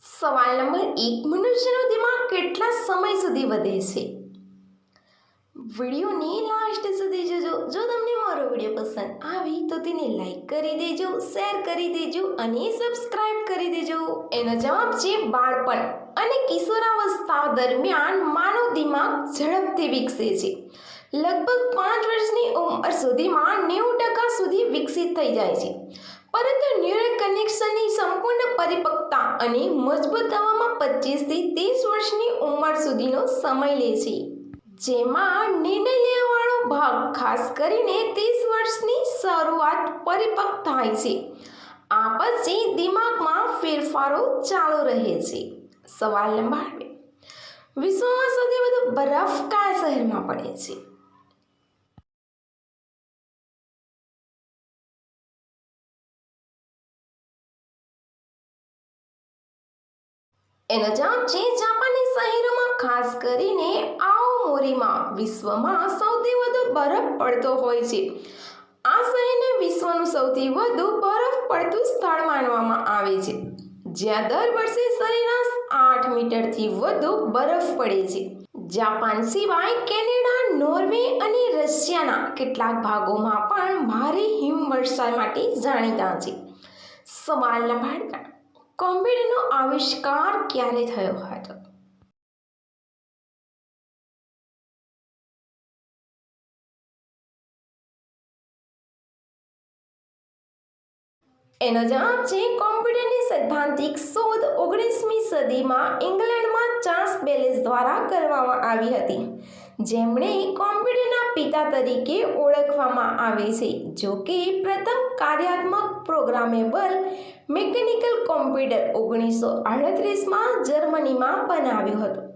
સવાલ નંબર 1, મનુષ્યનો દિમાગ કેટલા સમય સુધી વધે છે? વિડીયોની લાસ્ટ સુધી જોજો. જો તમને મારો વિડીયો પસંદ આવી તો તેને લાઈક કરી દેજો, શેર કરી દેજો અને સબસ્ક્રાઇબ કરી દેજો. એનો જવાબ છે બાળપણ અને કિશોરાવસ્થા દરમિયાન માનવ દિમાગ ઝડપથી વિકસે છે. લગભગ 5 વર્ષની ઉંમર સુધીમાં 90% સુધી વિકસિત થઈ જાય છે. પરંતુ ન્યુરલ કનેક્શનની સંપૂર્ણ પરિપક્વતા અને મજબૂત થવામાં 25 થી 30 વર્ષની ઉંમર સુધીનો સમય લે છે, જેમાં નિર્ણય લેવાવાળો ભાગ ખાસ કરીને 30 વર્ષની શરૂઆત પરિપક્વ થાય છે. આ પછી દિમાગમાં ફેરફારો ચાલુ રહે છે. સવાલ નંબર 2, વિશ્વમાં સૌથી વધુ બરફ કયા શહેરમાં પડે છે? એનો જવાબ છે જાપાની શહેરોમાં, ખાસ કરીને આઓમોરીમાં વિશ્વમાં સૌથી વધુ બરફ પડતો હોય છે. આ શહેરને વિશ્વનું સૌથી વધુ બરફ પડતું સ્થળ માનવામાં આવે છે, જ્યાં દર વર્ષે સરેરાશ 8 મીટરથી વધુ બરફ પડે છે. જાપાન સિવાય કેનેડા, નોર્વે અને રશિયાના કેટલાક ભાગોમાં પણ ભારે હિમવર્ષા માટે જાણીતા છે. સવાલ નંબર 3, કોમ્પ્યુટરનો આવિષ્કાર ક્યારે થયો હતો? એનો જવાબ છે કોમ્પ્યુટરની સૈદ્ધાંતિક શોધ 19મી સદીમાં ઇંગ્લેન્ડમાં ચાર્લ્સ બેબેજ દ્વારા કરવામાં આવી હતી, જેમણે કોમ્પ્યુટરના પિતા તરીકે ઓળખવામાં આવે છે. જો કે પ્રથમ કાર્યાત્મક પ્રોગ્રામેબલ મિકેનિકલ કોમ્પ્યુટર 1938માં જર્મનીમાં બનાવ્યું હતું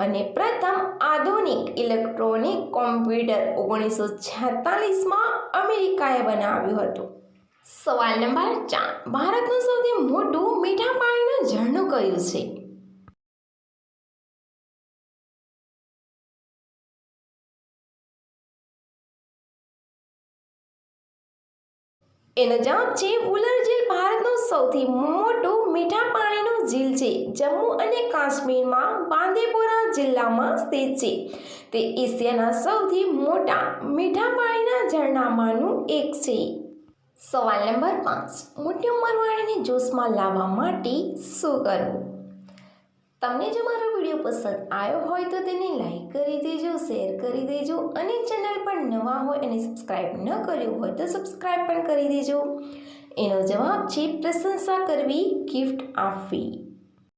અને પ્રથમ આધુનિક ઇલેક્ટ્રોનિક કોમ્પ્યુટર 1946માં અમેરિકાએ બનાવ્યું હતું. સવાલ નંબર 4, ભારતનું સૌથી મોટું મીઠા પાણીનું ઝરણું કયું છે? એનો જવાબ છે વુલર ઝીલ. ભારતનું સૌથી મોટું મીઠા પાણીનું ઝીલ છે. જમ્મુ અને કાશ્મીરમાં બાંદીપોરા જિલ્લામાં સ્થિત છે. તે એશિયાના સૌથી મોટા મીઠા પાણીના ઝરણામાંનું એક છે. સવાલ નંબર 5, મોટી ઉંમરવાળાને જોશમાં લાવવા માટે શું કરવું? તમને જો મારો વિડીયો પસંદ આવ્યો હોય તો તેને લાઈક કરી દેજો, શેર કરી દેજો અને ચેનલ પર નવા હોય અને સબસ્ક્રાઈબ ન કર્યું હોય તો સબસ્ક્રાઈબ પણ કરી દેજો. એનો જવાબ છે પ્રશંસા કરવી, ગિફ્ટ આપવી.